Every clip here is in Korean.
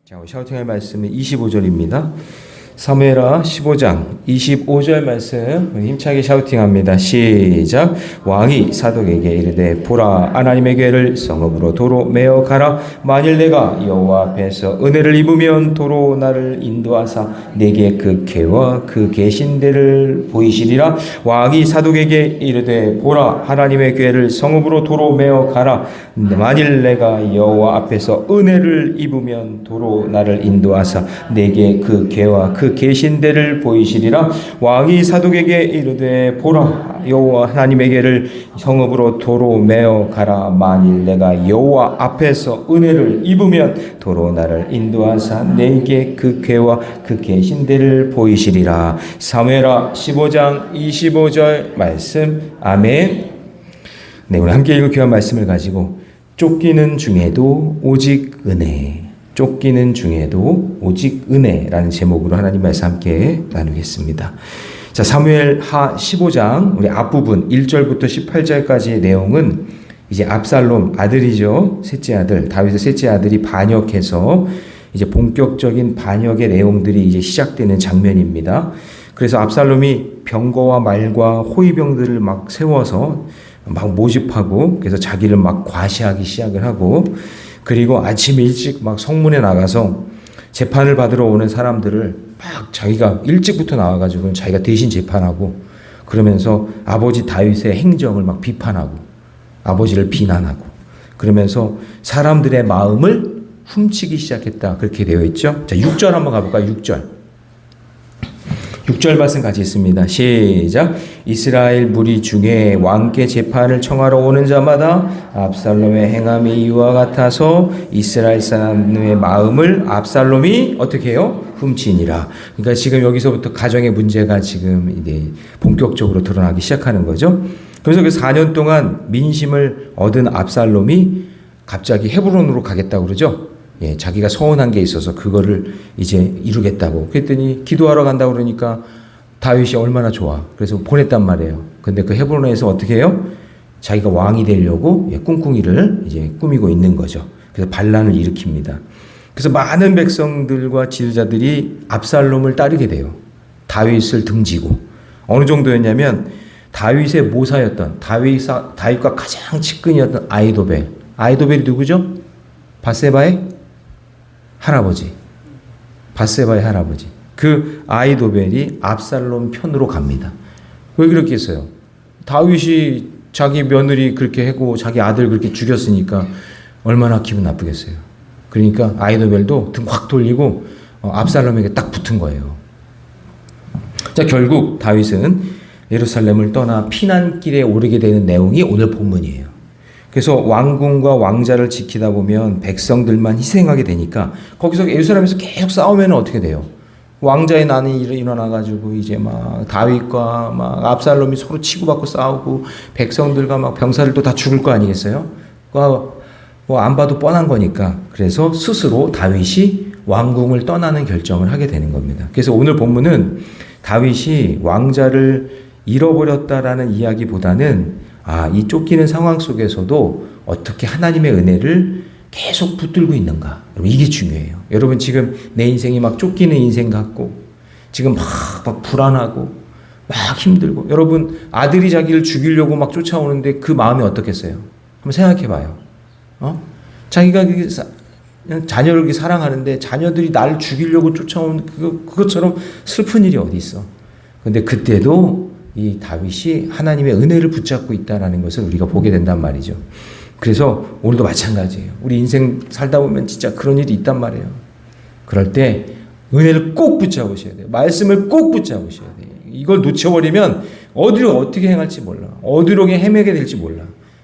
자, 샤우팅할 말씀은 25절입니다. 사무엘하 15장 25절 말씀 힘차게 샤우팅합니다. 시작. 왕이 사독에게 이르되 보라, 하나님의 궤를 성읍으로 도로 메어 가라. 만일 내가 여호와 앞에서 은혜를 입으면 도로 나를 인도하사 내게 그 궤와 그 계신 데를 보이시리라. 왕이 사독에게 이르되 보라, 하나님의 궤를 성읍으로 도로 메어 가라. 만일 내가 여호와 앞에서 은혜를 입으면 도로 나를 인도하사 내게 그 궤와 그 계신 데를 보이시리라. 왕이 사독에게 이르되 보라, 여호와 하나님의 궤를 성읍으로 도로 메어 가라. 만일 내가 여호와 앞에서 은혜를 입으면 도로 나를 인도하사 내게 그 궤와 그 계신 데를 보이시리라. 사무엘하 15장 25절 말씀. 아멘. 네, 우리 함께 읽을 귀한 말씀을 가지고 쫓기는 중에도 오직 은혜, 쫓기는 중에도 오직 은혜라는 제목으로 하나님 말씀 함께 나누겠습니다. 자, 사무엘하 15장 우리 앞부분 1절부터 18절까지의 내용은 이제 압살롬 아들이죠. 셋째 아들, 다윗의 셋째 아들이 반역해서 이제 본격적인 반역의 내용들이 이제 시작되는 장면입니다. 그래서 압살롬이 병거와 말과 호위병들을 막 세워서 막 모집하고, 그래서 자기를 막 과시하기 시작을 하고, 그리고 아침 일찍 막 성문에 나가서 재판을 받으러 오는 사람들을 막 자기가 일찍부터 나와가지고 자기가 대신 재판하고, 그러면서 아버지 다윗의 행정을 막 비판하고 아버지를 비난하고, 그러면서 사람들의 마음을 훔치기 시작했다, 그렇게 되어 있죠. 자, 6절 한번 가볼까요? 6절 말씀 같이 있습니다. 시작. 이스라엘 무리 중에 왕께 재판을 청하러 오는 자마다 압살롬의 행함이 이와 같아서 이스라엘 사람의 마음을 압살롬이 어떻게 해요? 훔치니라. 그러니까 지금 여기서부터 가정의 문제가 지금 이제 본격적으로 드러나기 시작하는 거죠. 그래서 그 4년 동안 민심을 얻은 압살롬이 갑자기 헤브론으로 가겠다고 그러죠. 예, 자기가 서운한 게 있어서 그거를 이제 이루겠다고. 그랬더니 기도하러 간다고 그러니까 다윗이 얼마나 좋아. 그래서 보냈단 말이에요. 근데 그 헤브론에서 어떻게 해요? 자기가 왕이 되려고 꿍꿍이를 이제 꾸미고 있는 거죠. 그래서 반란을 일으킵니다. 그래서 많은 백성들과 지도자들이 압살롬을 따르게 돼요. 다윗을 등지고. 어느 정도였냐면 다윗의 모사였던, 다윗과 가장 측근이었던 아히도벨. 아히도벨이 누구죠? 밧세바의 할아버지. 밧세바의 할아버지. 그 아히도벨이 압살롬 편으로 갑니다. 왜 그렇게 했어요? 다윗이 자기 며느리 그렇게 하고 자기 아들 그렇게 죽였으니까 얼마나 기분 나쁘겠어요. 그러니까 아히도벨도 등 확 돌리고 압살롬에게 딱 붙은 거예요. 자, 결국 다윗은 예루살렘을 떠나 피난길에 오르게 되는 내용이 오늘 본문이에요. 그래서 왕궁과 왕자를 지키다 보면 백성들만 희생하게 되니까 거기서 예루살렘에서 계속 싸우면 어떻게 돼요? 왕자의 난이 일어나가지고 이제 막 다윗과 막 압살롬이 서로 치고받고 싸우고 백성들과 막 병사들도 다 죽을 거 아니겠어요? 뭐 안 봐도 뻔한 거니까. 그래서 스스로 다윗이 왕궁을 떠나는 결정을 하게 되는 겁니다. 그래서 오늘 본문은 다윗이 왕자를 잃어버렸다라는 이야기보다는 이 쫓기는 상황 속에서도 어떻게 하나님의 은혜를 계속 붙들고 있는가. 이게 중요해요. 여러분 지금 내 인생이 막 쫓기는 인생 같고 지금 막 불안하고 막 힘들고, 여러분 아들이 자기를 죽이려고 막 쫓아오는데 그 마음이 어떻겠어요? 한번 생각해 봐요. 자기가 자녀를 사랑하는데 자녀들이 나를 죽이려고 쫓아오는 그것처럼 슬픈 일이 어디 있어. 근데 그때도 이 다윗이 하나님의 은혜를 붙잡고 있다는 것을 우리가 보게 된단 말이죠. 그래서 오늘도 마찬가지예요. 우리 인생 살다 보면 진짜 그런 일이 있단 말이에요. 그럴 때 은혜를 꼭 붙잡으셔야 돼요. 말씀을 꼭 붙잡으셔야 돼요. 이걸 놓쳐버리면 어디로 어떻게 행할지 몰라. 어디로 헤매게 될지 몰라.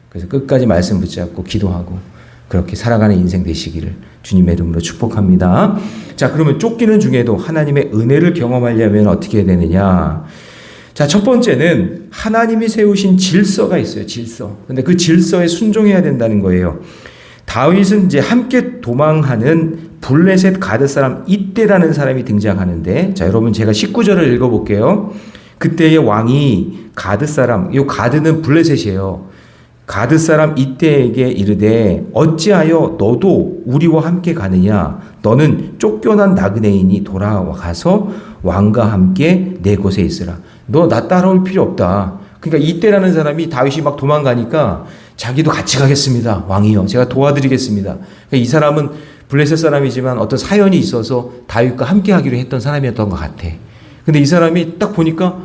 그래서 끝까지 말씀 붙잡고 기도하고 그렇게 살아가는 인생 되시기를 주님의 이름으로 축복합니다. 자, 그러면 쫓기는 중에도 하나님의 은혜를 경험하려면 어떻게 해야 되느냐? 자, 첫 번째는 하나님이 세우신 질서가 있어요. 질서. 근데 그 질서에 순종해야 된다는 거예요. 다윗은 이제 함께 도망하는 블레셋 가드 사람 이때라는 사람이 등장하는데, 자, 여러분 제가 19절을 읽어볼게요. 그때의 왕이 가드 사람, 이 가드는 블레셋이에요. 가드 사람 이때에게 이르되 어찌하여 너도 우리와 함께 가느냐? 너는 쫓겨난 나그네인이 돌아가서 왕과 함께 내 곳에 있으라. 너 나 따라올 필요 없다. 그러니까 이때라는 사람이 다윗이 막 도망가니까 자기도 같이 가겠습니다. 왕이요, 제가 도와드리겠습니다. 그러니까 이 사람은 블레셋 사람이지만 어떤 사연이 있어서 다윗과 함께 하기로 했던 사람이었던 것 같아. 근데 이 사람이 딱 보니까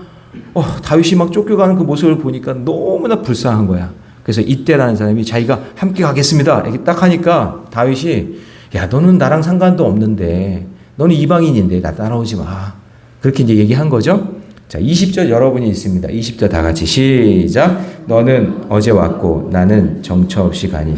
다윗이 막 쫓겨가는 그 모습을 보니까 너무나 불쌍한 거야. 그래서 이때라는 사람이 자기가 함께 가겠습니다 이렇게 딱 하니까 다윗이 야, 너는 나랑 상관도 없는데 너는 이방인인데 나 따라오지 마. 그렇게 이제 얘기한 거죠. 자, 20절 여러분이 있습니다. 20절 다 같이 시작. 너는 어제 왔고 나는 정처 없이 가니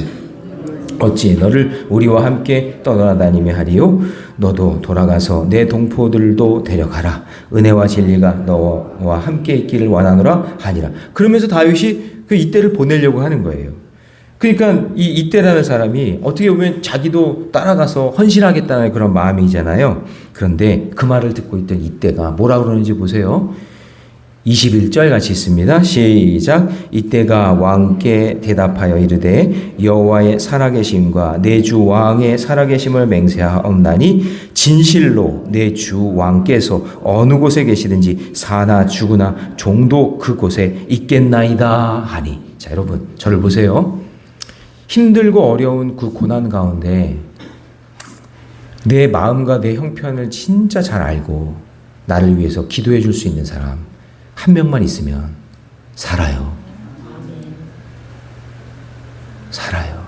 어찌 너를 우리와 함께 떠나다니며 하리요? 너도 돌아가서 내 동포들도 데려가라. 은혜와 진리가 너와 함께 있기를 원하노라 하니라. 그러면서 다윗이 그 이때를 보내려고 하는 거예요. 그러니까 이 이때라는 사람이 어떻게 보면 자기도 따라가서 헌신하겠다는 그런 마음이잖아요. 그런데 그 말을 듣고 있던 이때가 뭐라 그러는지 보세요. 21절 같이 있습니다. 시작. 이때가 왕께 대답하여 이르되 여호와의 살아계심과 내 주 왕의 살아계심을 맹세하옵나니 진실로 내 주 왕께서 어느 곳에 계시든지 사나 죽으나 종도 그곳에 있겠나이다 하니. 자, 여러분 저를 보세요. 힘들고 어려운 그 고난 가운데 내 마음과 내 형편을 진짜 잘 알고 나를 위해서 기도해 줄 수 있는 사람 한 명만 있으면 살아요. 살아요.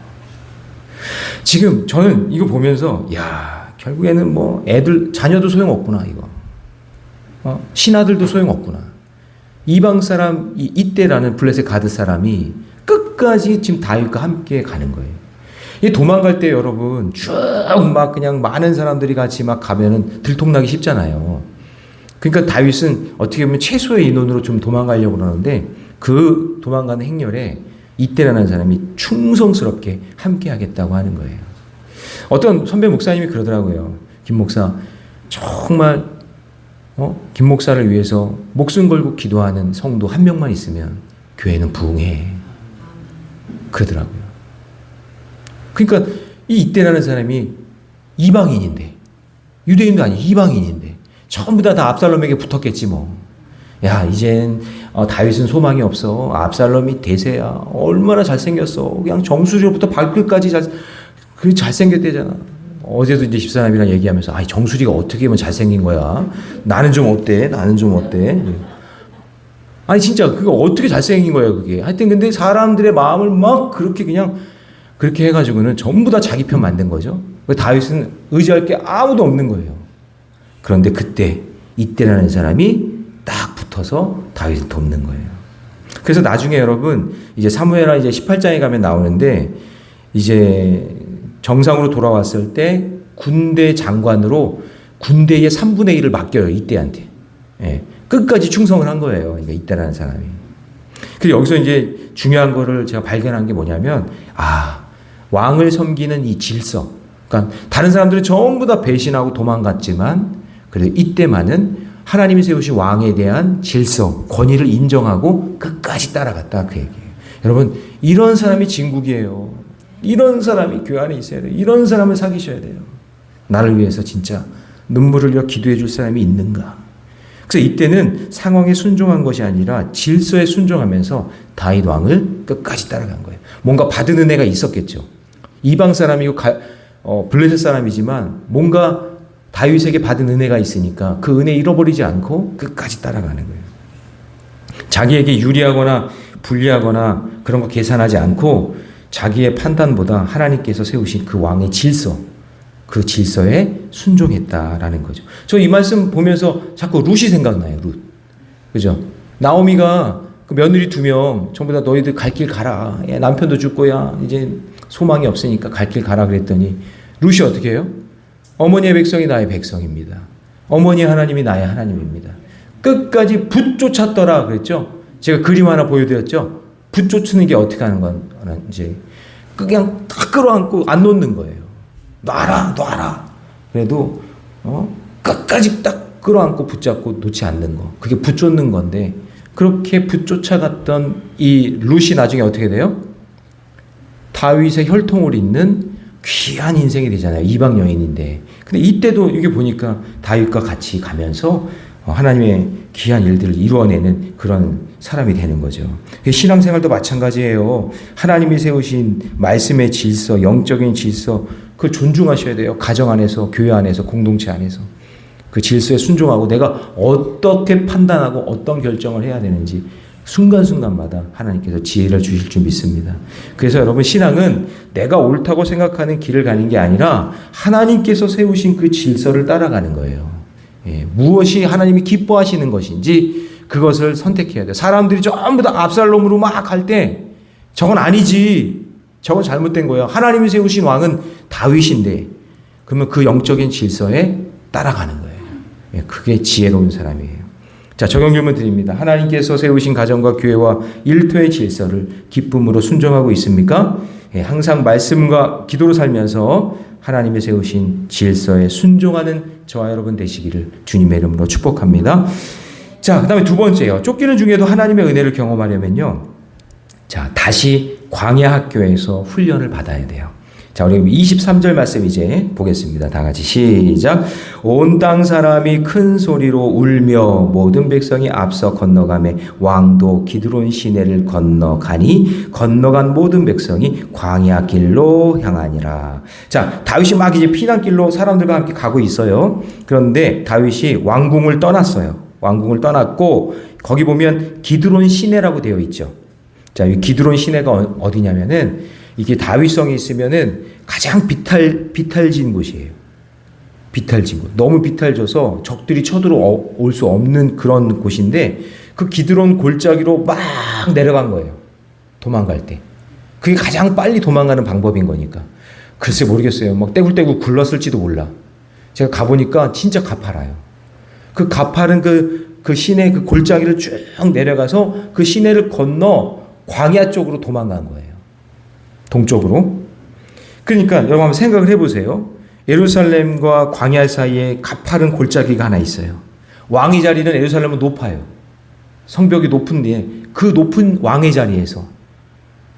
지금 저는 이거 보면서 야, 결국에는 뭐 애들 자녀도 소용없구나 이거. 신하들도 소용없구나. 이방 사람 이때라는 블레셋 가드 사람이 끝까지 지금 다윗과 함께 가는 거예요. 이 도망갈 때 여러분 쭉 막 그냥 많은 사람들이 같이 막 가면은 들통나기 쉽잖아요. 그러니까 다윗은 어떻게 보면 최소의 인원으로 좀 도망가려고 그러는데 그 도망가는 행렬에 이때라는 사람이 충성스럽게 함께 하겠다고 하는 거예요. 어떤 선배 목사님이 그러더라고요. 김 목사 정말 김 목사를 위해서 목숨 걸고 기도하는 성도 한 명만 있으면 교회는 부흥해. 그러더라고요. 그러니까 이때라는 사람이 이방인인데 유대인도 아니 이방인인데 전부 다 압살롬에게 붙었겠지 뭐. 야, 이젠 다윗은 소망이 없어. 압살롬이 대세야. 얼마나 잘생겼어. 그냥 정수리로부터 발끝까지 잘생겼대잖아. 어제도 이제 집사람이랑 얘기하면서 정수리가 어떻게 하면 잘생긴 거야. 나는 좀 어때? 나는 좀 어때? 아니 진짜 그거 어떻게 잘생긴 거예요 그게. 하여튼 근데 사람들의 마음을 막 그렇게 그냥 그렇게 해가지고는 전부 다 자기 편 만든 거죠. 다윗은 의지할 게 아무도 없는 거예요. 그런데 그때 이때라는 사람이 딱 붙어서 다윗을 돕는 거예요. 그래서 나중에 여러분 이제 사무엘하 이제 18장에 가면 나오는데 이제 정상으로 돌아왔을 때 군대 장관으로 군대의 3분의 1을 맡겨요 이때한테. 예, 끝까지 충성을 한 거예요. 그러니까 이때라는 사람이. 그래서 여기서 이제 중요한 거를 제가 발견한 게 뭐냐면 왕을 섬기는 이 질서. 그러니까 다른 사람들은 전부 다 배신하고 도망갔지만 그래도 이때만은 하나님이 세우신 왕에 대한 질서, 권위를 인정하고 끝까지 따라갔다 그 얘기예요. 여러분 이런 사람이 진국이에요. 이런 사람이 교회 안에 있어야 돼요. 이런 사람을 사귀셔야 돼요. 나를 위해서 진짜 눈물을 흘려 기도해 줄 사람이 있는가. 그래서 이때는 상황에 순종한 것이 아니라 질서에 순종하면서 다윗 왕을 끝까지 따라간 거예요. 뭔가 받은 은혜가 있었겠죠. 이방 사람이고 블레셋 사람이지만 뭔가 다윗에게 받은 은혜가 있으니까 그 은혜 잃어버리지 않고 끝까지 따라가는 거예요. 자기에게 유리하거나 불리하거나 그런 거 계산하지 않고 자기의 판단보다 하나님께서 세우신 그 왕의 질서, 그 질서에 순종했다라는 거죠. 저 이 말씀 보면서 자꾸 룻이 생각나요. 룻. 그죠? 나오미가 그 며느리 2명 전부 다 너희들 갈 길 가라. 야, 남편도 죽고 야 이제 소망이 없으니까 갈 길 가라 그랬더니 룻이 어떻게 해요? 어머니의 백성이 나의 백성입니다. 어머니의 하나님이 나의 하나님입니다. 끝까지 붙쫓았더라 그랬죠? 제가 그림 하나 보여드렸죠? 붙쫓는 게 어떻게 하는 건지 그냥 딱 끌어안고 안 놓는 거예요. 놔라. 그래도 끝까지 딱 끌어안고 붙잡고 놓지 않는 거. 그게 붙쫓는 건데 그렇게 붙쫓아갔던 이 룻이 나중에 어떻게 돼요? 다윗의 혈통을 잇는 귀한 인생이 되잖아요. 이방 여인인데. 근데 이때도 이게 보니까 다윗과 같이 가면서 하나님의 귀한 일들을 이루어내는 그런 사람이 되는 거죠. 신앙생활도 마찬가지예요. 하나님이 세우신 말씀의 질서, 영적인 질서, 그걸 존중하셔야 돼요. 가정 안에서, 교회 안에서, 공동체 안에서. 그 질서에 순종하고 내가 어떻게 판단하고 어떤 결정을 해야 되는지 순간순간마다 하나님께서 지혜를 주실 줄 믿습니다. 그래서 여러분, 신앙은 내가 옳다고 생각하는 길을 가는 게 아니라 하나님께서 세우신 그 질서를 따라가는 거예요. 무엇이 하나님이 기뻐하시는 것인지 그것을 선택해야 돼요. 사람들이 전부 다 압살롬으로 막 할 때 저건 아니지, 저건 잘못된 거예요. 하나님이 세우신 왕은 다윗인데, 그러면 그 영적인 질서에 따라가는 거예요. 그게 지혜로운 사람이에요. 자, 적용 질문 드립니다. 하나님께서 세우신 가정과 교회와 일터의 질서를 기쁨으로 순종하고 있습니까? 항상 말씀과 기도로 살면서 하나님이 세우신 질서에 순종하는 저와 여러분 되시기를 주님의 이름으로 축복합니다. 자, 그 다음에 두 번째요. 쫓기는 중에도 하나님의 은혜를 경험하려면요. 자, 다시 광야 학교에서 훈련을 받아야 돼요. 자, 우리 23절 말씀 이제 보겠습니다. 다 같이 시작. 온 땅 사람이 큰 소리로 울며 모든 백성이 앞서 건너가매 왕도 기드론 시내를 건너가니 건너간 모든 백성이 광야 길로 향하니라. 자, 다윗이 막 이제 피난길로 사람들과 함께 가고 있어요. 그런데 다윗이 왕궁을 떠났어요. 왕궁을 떠났고 거기 보면 기드론 시내라고 되어 있죠. 자, 이 기드론 시내가 어디냐면은 이게 다윗성이 있으면은 가장 비탈진 곳이에요. 비탈진 곳. 너무 비탈져서 적들이 쳐들어올 수 없는 그런 곳인데 그 기드론 골짜기로 막 내려간 거예요. 도망갈 때. 그게 가장 빨리 도망가는 방법인 거니까. 글쎄 모르겠어요. 막 떼굴떼굴 굴렀을지도 몰라. 제가 가보니까 진짜 가파라요. 그 가파른 그 시내 그 골짜기를 쭉 내려가서 그 시내를 건너 광야 쪽으로 도망간 거예요. 동쪽으로. 그러니까 여러분 한번 생각을 해보세요. 예루살렘과 광야 사이에 가파른 골짜기가 하나 있어요. 왕의 자리는 예루살렘은 높아요. 성벽이 높은데 그 높은 왕의 자리에서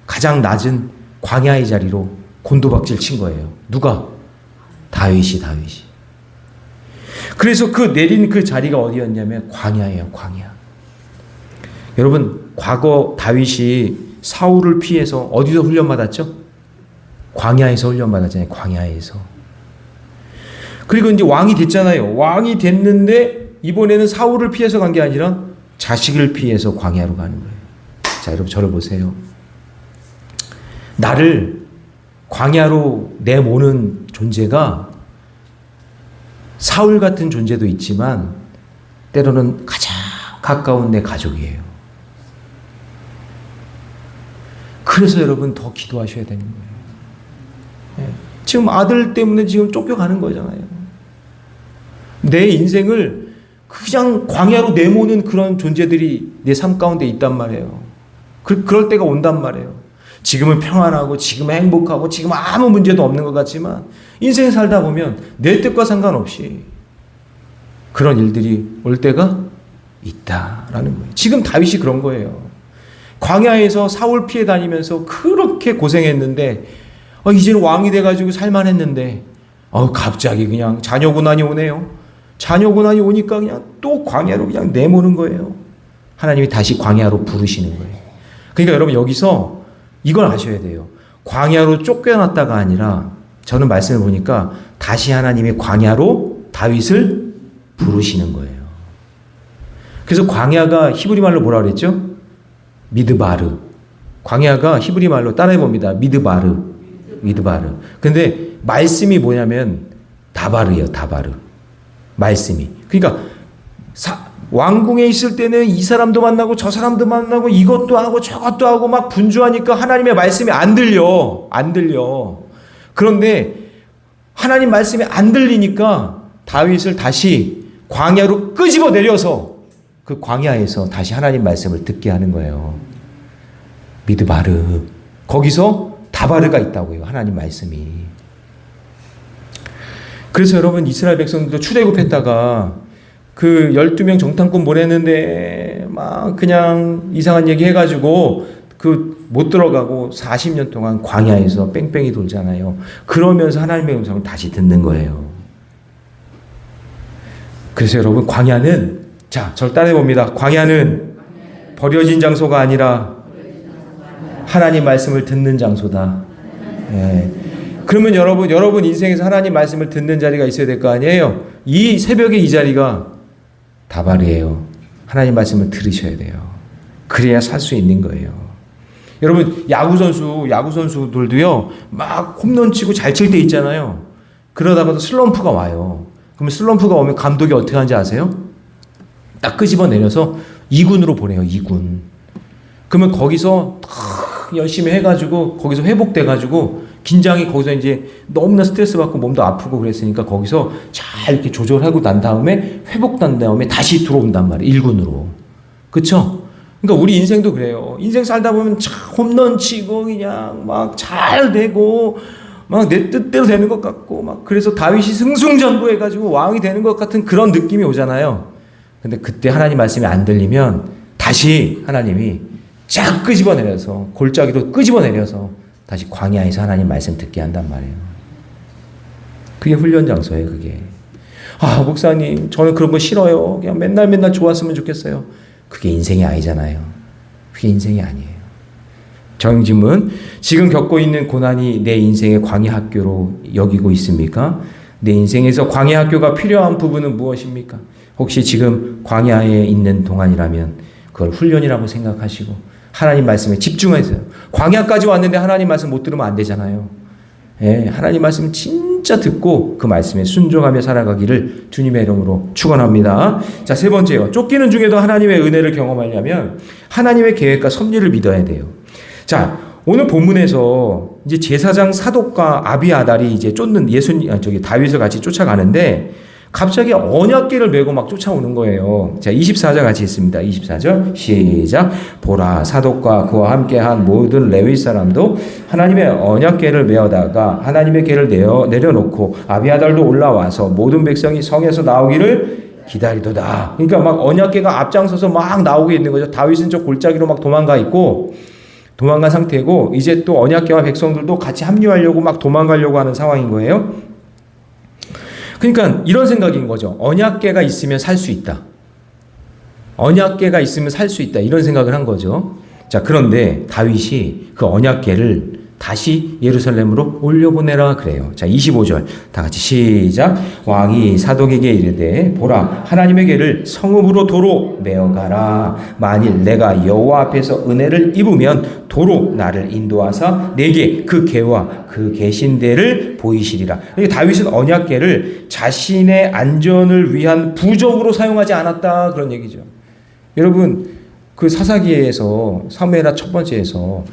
가장 낮은 광야의 자리로 곤두박질 친 거예요. 누가? 다윗이. 그래서 그 내린 그 자리가 어디였냐면 광야예요. 광야. 여러분, 과거 다윗이 사울을 피해서 어디서 훈련받았죠? 광야에서 훈련받았잖아요. 광야에서. 그리고 이제 왕이 됐잖아요. 왕이 됐는데 이번에는 사울을 피해서 간 게 아니라 자식을 피해서 광야로 가는 거예요. 자, 여러분 저를 보세요. 나를 광야로 내모는 존재가 사울 같은 존재도 있지만 때로는 가장 가까운 내 가족이에요. 그래서 여러분 더 기도하셔야 되는 거예요. 지금 아들 때문에 지금 쫓겨가는 거잖아요. 내 인생을 그냥 광야로 내모는 그런 존재들이 내 삶 가운데 있단 말이에요. 그럴 때가 온단 말이에요. 지금은 평안하고 지금은 행복하고 지금 아무 문제도 없는 것 같지만 인생 살다 보면 내 뜻과 상관없이 그런 일들이 올 때가 있다라는 거예요. 지금 다윗이 그런 거예요. 광야에서 사울 피해 다니면서 그렇게 고생했는데 이제는 왕이 돼가지고 살만했는데 갑자기 그냥 자녀고난이 오네요. 자녀고난이 오니까 그냥 또 광야로 그냥 내모는 거예요. 하나님이 다시 광야로 부르시는 거예요. 그러니까 여러분 여기서 이걸 아셔야 돼요. 광야로 쫓겨났다가 아니라 저는 말씀을 보니까 다시 하나님이 광야로 다윗을 부르시는 거예요. 그래서 광야가 히브리 말로 뭐라 그랬죠? 미드바르. 광야가 히브리 말로 따라해 봅니다. 미드바르. 근데 말씀이 뭐냐면 다바르예요. 다바르. 말씀이. 그러니까 왕궁에 있을 때는 이 사람도 만나고 저 사람도 만나고 이것도 하고 저것도 하고 막 분주하니까 하나님의 말씀이 안 들려. 그런데 하나님 말씀이 안 들리니까 다윗을 다시 광야로 끄집어 내려서 그 광야에서 다시 하나님 말씀을 듣게 하는 거예요. 미드바르. 거기서 다바르가 있다고요. 하나님 말씀이. 그래서 여러분 이스라엘 백성들도 출애굽했다가 그 12명 정탐꾼 보냈는데 막 그냥 이상한 얘기 해가지고 그 못 들어가고 40년 동안 광야에서 뺑뺑이 돌잖아요. 그러면서 하나님의 음성을 다시 듣는 거예요. 그래서 여러분, 광야는, 자, 저를 따라해 봅니다. 광야는 버려진 장소가 아니라 하나님 말씀을 듣는 장소다. 예. 그러면 여러분 인생에서 하나님 말씀을 듣는 자리가 있어야 될 거 아니에요? 이 새벽에 이 자리가 다발이에요. 하나님 말씀을 들으셔야 돼요. 그래야 살 수 있는 거예요. 여러분, 야구선수들도요, 막 홈런 치고 잘 칠 때 있잖아요. 그러다가도 슬럼프가 와요. 그러면 슬럼프가 오면 감독이 어떻게 하는지 아세요? 딱 끄집어내려서 2군으로 보내요, 2군. 그러면 거기서 열심히 해가지고, 거기서 회복돼가지고, 긴장이 거기서 이제 너무나 스트레스 받고 몸도 아프고 그랬으니까 거기서 잘 이렇게 조절하고 난 다음에 회복된 다음에 다시 들어온단 말이에요. 1군으로. 그쵸? 그러니까 우리 인생도 그래요. 인생 살다 보면 참 홈런 치고 그냥 막 잘 되고 막 내 뜻대로 되는 것 같고 막 그래서 다윗이 승승장구해가지고 왕이 되는 것 같은 그런 느낌이 오잖아요. 근데 그때 하나님 말씀이 안 들리면 다시 하나님이 쫙 끄집어내려서 골짜기로 끄집어내려서 다시 광야에서 하나님 말씀 듣게 한단 말이에요. 그게 훈련 장소예요, 그게. 아, 목사님, 저는 그런 거 싫어요. 그냥 맨날 좋았으면 좋겠어요. 그게 인생이 아니잖아요. 그게 인생이 아니에요. 정임은 지금 겪고 있는 고난이 내 인생의 광야 학교로 여기고 있습니까? 내 인생에서 광야 학교가 필요한 부분은 무엇입니까? 혹시 지금 광야에 있는 동안이라면 그걸 훈련이라고 생각하시고 하나님 말씀에 집중해서요. 광야까지 왔는데 하나님 말씀 못 들으면 안 되잖아요. 예, 하나님 말씀 진짜 듣고 그 말씀에 순종하며 살아가기를 주님의 이름으로 축원합니다. 자, 세 번째요. 쫓기는 중에도 하나님의 은혜를 경험하려면 하나님의 계획과 섭리를 믿어야 돼요. 자, 오늘 본문에서 이제 제사장 사독과 아비아달이 이제 쫓는 다윗을 같이 쫓아가는데 갑자기 언약궤를 메고 막 쫓아오는 거예요. 자, 24절 같이 있습니다. 24절 시작. 보라, 사독과 그와 함께한 모든 레위 사람도 하나님의 언약궤를 메어다가 하나님의 궤를 내려놓고 아비아달도 올라와서 모든 백성이 성에서 나오기를 기다리도다. 그러니까 막 언약궤가 앞장서서 막 나오고 있는 거죠. 다윗은 저 골짜기로 막 도망간 상태고 이제 또 언약궤와 백성들도 같이 합류하려고 막 도망가려고 하는 상황인 거예요. 그러니까 이런 생각인 거죠. 언약궤가 있으면 살 수 있다. 언약궤가 있으면 살 수 있다. 이런 생각을 한 거죠. 자, 그런데 다윗이 그 언약궤를 다시 예루살렘으로 올려보내라 그래요. 자, 25절 다 같이 시작. 왕이 사독에게 이르되 보라, 하나님의 궤를 성읍으로 도로 메어가라. 만일 내가 여호와 앞에서 은혜를 입으면 도로 나를 인도하사 내게 그 궤와 그 계신 데를 보이시리라. 다윗은 언약궤를 자신의 안전을 위한 부적으로 사용하지 않았다, 그런 얘기죠. 여러분, 그 사사기에서 사무엘하 첫 번째에서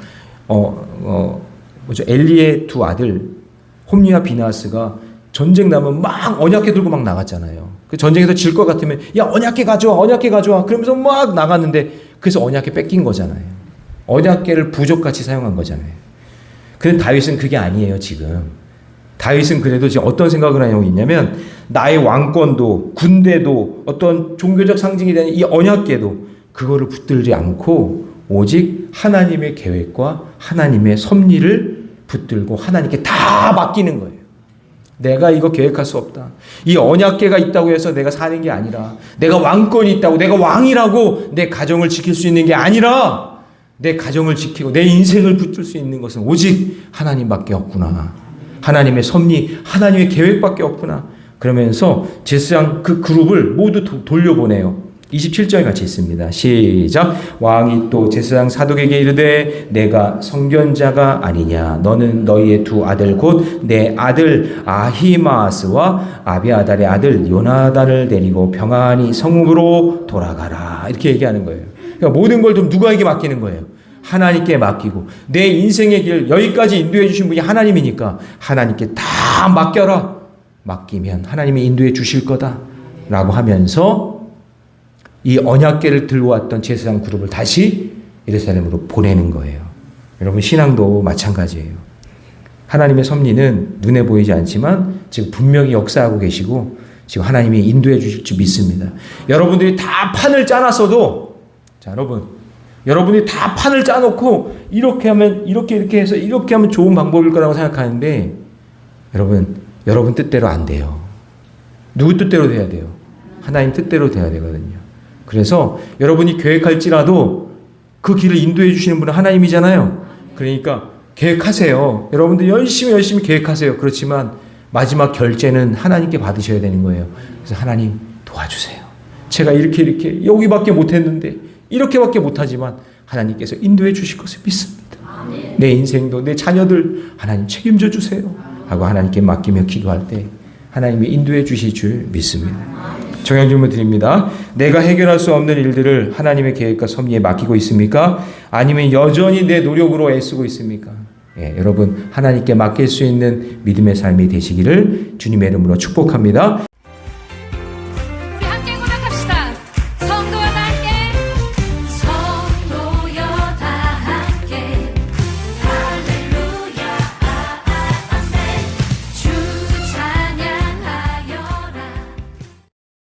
엘리의 두 아들 홈리와 비나스가 전쟁 나면 막 언약궤 들고 막 나갔잖아요. 그 전쟁에서 질 것 같으면 야, 언약궤 가져와 그러면서 막 나갔는데 그래서 언약궤 뺏긴 거잖아요. 언약궤를 부적같이 사용한 거잖아요. 그런데 다윗은 그게 아니에요. 지금 다윗은 그래도 지금 어떤 생각을 하고 있냐면 나의 왕권도 군대도 어떤 종교적 상징이 되는 이 언약궤도 그거를 붙들지 않고 오직 하나님의 계획과 하나님의 섭리를 붙들고 하나님께 다 맡기는 거예요. 내가 이거 계획할 수 없다. 이 언약궤가 있다고 해서 내가 사는 게 아니라, 내가 왕권이 있다고 내가 왕이라고 내 가정을 지킬 수 있는 게 아니라, 내 가정을 지키고 내 인생을 붙들 수 있는 것은 오직 하나님밖에 없구나. 하나님의 섭리, 하나님의 계획밖에 없구나. 그러면서 제사장 그 그룹을 모두 돌려보내요. 27절 같이 있습니다. 시작. 왕이 또 제사장 사독에게 이르되 내가 선견자가 아니냐. 너는 너희의 두 아들 곧 내 아들 아히마스와 아비아달의 아들 요나단을 데리고 평안히 성읍으로 돌아가라. 이렇게 얘기하는 거예요. 그러니까 모든 걸 좀 누구에게 맡기는 거예요? 하나님께 맡기고 내 인생의 길 여기까지 인도해 주신 분이 하나님이니까 하나님께 다 맡겨라. 맡기면 하나님이 인도해 주실 거다라고 하면서 이 언약궤를 들고 왔던 제사장 그룹을 다시 예루살렘으로 보내는 거예요. 여러분, 신앙도 마찬가지예요. 하나님의 섭리는 눈에 보이지 않지만 지금 분명히 역사하고 계시고 지금 하나님이 인도해 주실 줄 믿습니다. 여러분들이 다 판을 짜놨어도, 자, 여러분, 여러분이 다 판을 짜놓고 이렇게 하면 이렇게 해서 이렇게 하면 좋은 방법일 거라고 생각하는데 여러분 뜻대로 안 돼요. 누구 뜻대로 돼야 돼요? 하나님 뜻대로 돼야 되거든요. 그래서 여러분이 계획할지라도 그 길을 인도해 주시는 분은 하나님이잖아요. 그러니까 계획하세요. 여러분들 열심히 계획하세요. 그렇지만 마지막 결제는 하나님께 받으셔야 되는 거예요. 그래서 하나님 도와주세요. 제가 이렇게 여기밖에 못했는데 이렇게밖에 못하지만 하나님께서 인도해 주실 것을 믿습니다. 내 인생도 내 자녀들 하나님 책임져 주세요 하고 하나님께 맡기며 기도할 때 하나님이 인도해 주실 줄 믿습니다. 정형 질문 드립니다. 내가 해결할 수 없는 일들을 하나님의 계획과 섭리에 맡기고 있습니까? 아니면 여전히 내 노력으로 애쓰고 있습니까? 여러분 하나님께 맡길 수 있는 믿음의 삶이 되시기를 주님의 이름으로 축복합니다.